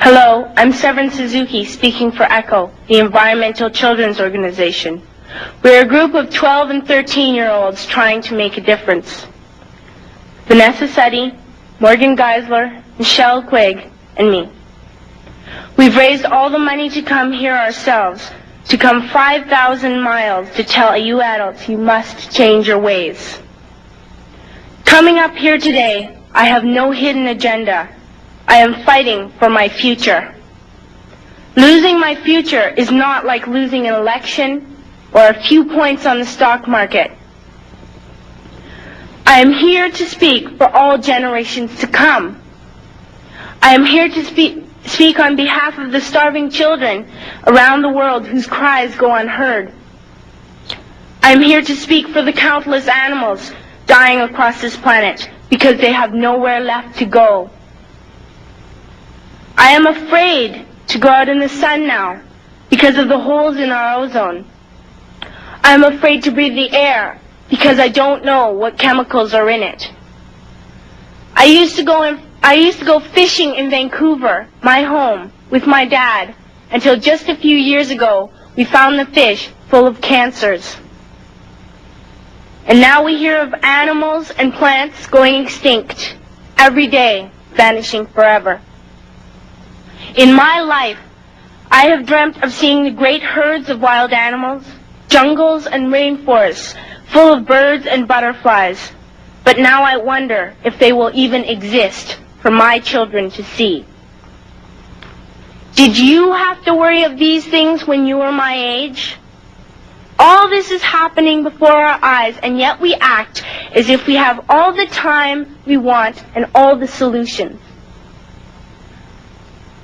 Hello, I'm Severn Suzuki speaking for ECHO, the Environmental Children's Organization. We're a group of 12 and 13-year-olds trying to make a difference. Vanessa Seti, Morgan Geisler, Michelle Quigg, and me. We've raised all the money to come here ourselves, to come 5,000 miles to tell you adults you must change your ways. Coming up here today, I have no hidden agenda. I am fighting for my future. Losing my future is not like losing an election or a few points on the stock market. I am here to speak for all generations to come. I am here to speak on behalf of the starving children around the world whose cries go unheard. I am here to speak for the countless animals dying across this planet because they have nowhere left to go. I am afraid to go out in the sun now because of the holes in our ozone. I am afraid to breathe the air because I don't know what chemicals are in it. I used to go fishing in Vancouver, my home, with my dad, until just a few years ago we found the fish full of cancers. And now we hear of animals and plants going extinct every day, vanishing forever. In my life, I have dreamt of seeing the great herds of wild animals, jungles and rainforests full of birds and butterflies. But now I wonder if they will even exist for my children to see. Did you have to worry of these things when you were my age? All this is happening before our eyes, and yet we act as if we have all the time we want and all the solutions.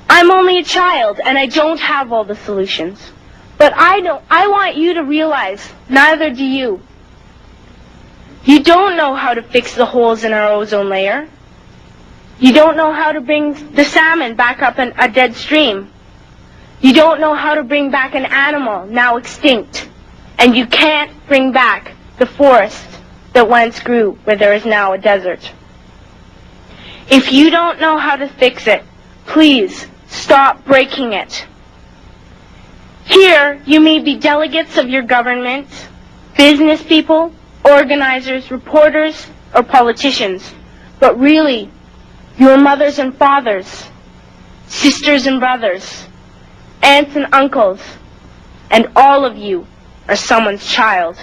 I'm only a child, and I don't have all the solutions. But I want you to realize, neither do you. You don't know how to fix the holes in our ozone layer. You don't know how to bring the salmon back up in a dead stream. You don't know how to bring back an animal now extinct. And you can't bring back the forest that once grew where there is now a desert. If you don't know how to fix it, please stop breaking it. Here, you may be delegates of your government, business people, organizers, reporters, or politicians, but really, your mothers and fathers, sisters and brothers, aunts and uncles, and all of you are someone's child.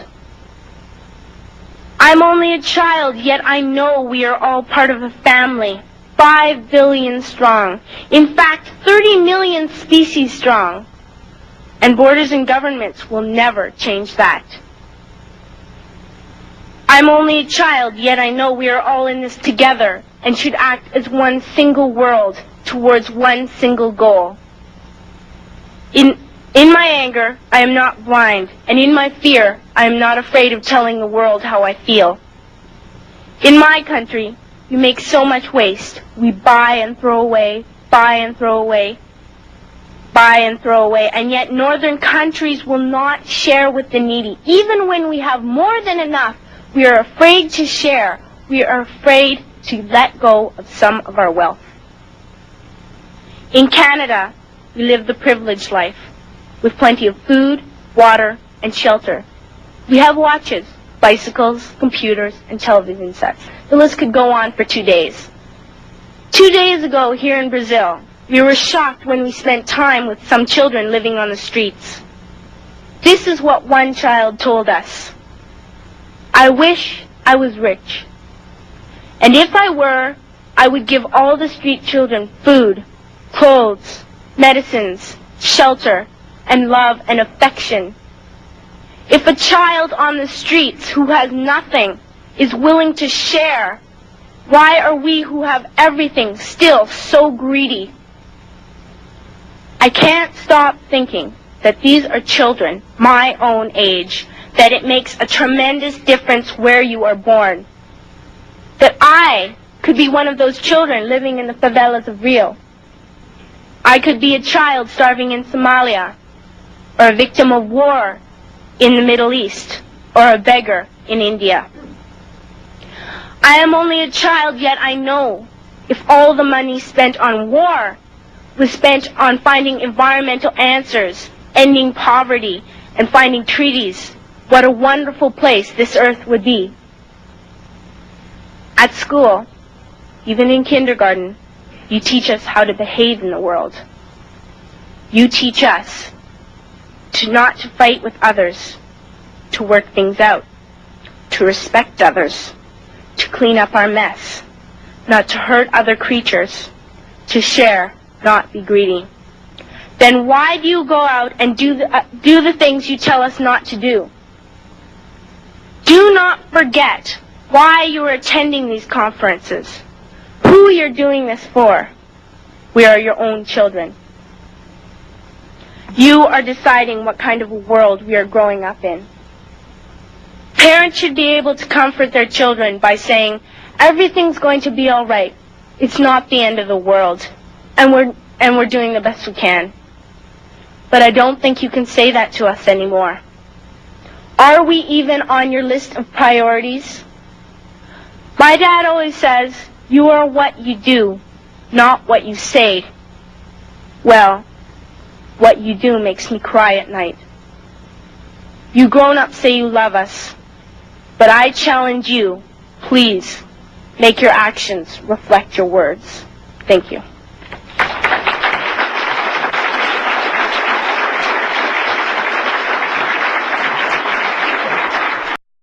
I'm only a child, yet I know we are all part of a family, 5 billion strong. In fact, 30 million species strong. And borders and governments will never change that. I'm only a child, yet I know we are all in this together and should act as one single world towards one single goal. In my anger, I am not blind, and in my fear, I am not afraid of telling the world how I feel. In my country, we make so much waste. We buy and throw away, buy and throw away, buy and throw away, and yet northern countries will not share with the needy. Even when we have more than enough, we are afraid to share. We are afraid to let go of some of our wealth. In Canada, we live the privileged life, with plenty of food, water, and shelter. We have watches, bicycles, computers, and television sets. The list could go on for 2 days. 2 days ago, here in Brazil, we were shocked when we spent time with some children living on the streets. This is what one child told us. I wish I was rich. And if I were, I would give all the street children food, clothes, medicines, shelter, and love and affection. If a child on the streets who has nothing is willing to share, why are we who have everything still so greedy? I can't stop thinking that these are children my own age, that it makes a tremendous difference where you are born. That I could be one of those children living in the favelas of Rio. I could be a child starving in Somalia, or a victim of war in the Middle East, or a beggar in India. I am only a child, yet I know if all the money spent on war was spent on finding environmental answers, ending poverty, and finding treaties, what a wonderful place this earth would be. At school, even in kindergarten, you teach us how to behave in the world. You teach us not to fight with others, to work things out, to respect others, to clean up our mess, not to hurt other creatures, to share, not be greedy. Then why do you go out and do the things you tell us not to do? Do not forget why you are attending these conferences, who you're doing this for. We are your own children. You are deciding what kind of a world we are growing up in. Parents should be able to comfort their children by saying, everything's going to be all right. It's not the end of the world, and we're doing the best we can. But I don't think you can say that to us anymore. Are we even on your list of priorities? My dad always says, you are what you do, not what you say. Well, what you do makes me cry at night. You grown-ups say you love us, but I challenge you, please, make your actions reflect your words. Thank you.